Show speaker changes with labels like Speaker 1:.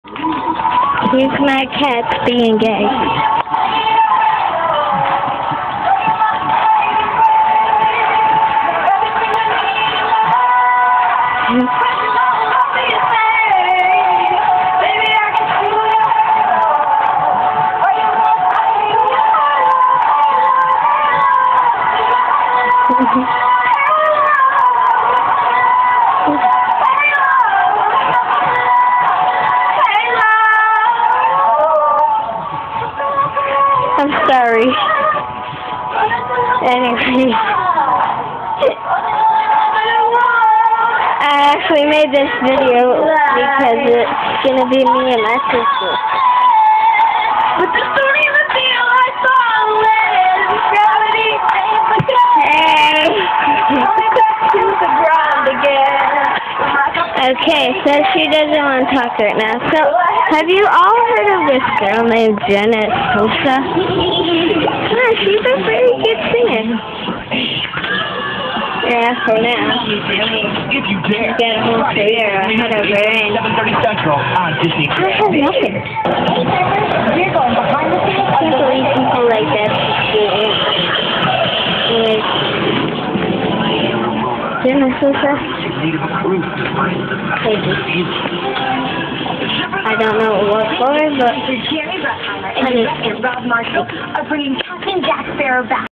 Speaker 1: Here's my cat being gay. I'm sorry. Anyway, I actually made this video because it's gonna be me and my sister. But the story of the deal I saw with gravity hey. To the ground again. Okay, so she doesn't want to talk right now. So, have you all heard of this girl named Janet Sosa? Yeah, she's a pretty good singer. Yeah, for now. She's got a whole career ahead of her, and I have nothing. I can't believe people like that do it. Janet Sosa? I don't know what for, but
Speaker 2: Jerry Bruckheimer and Rob Marshall are bringing Captain Jack Sparrow back.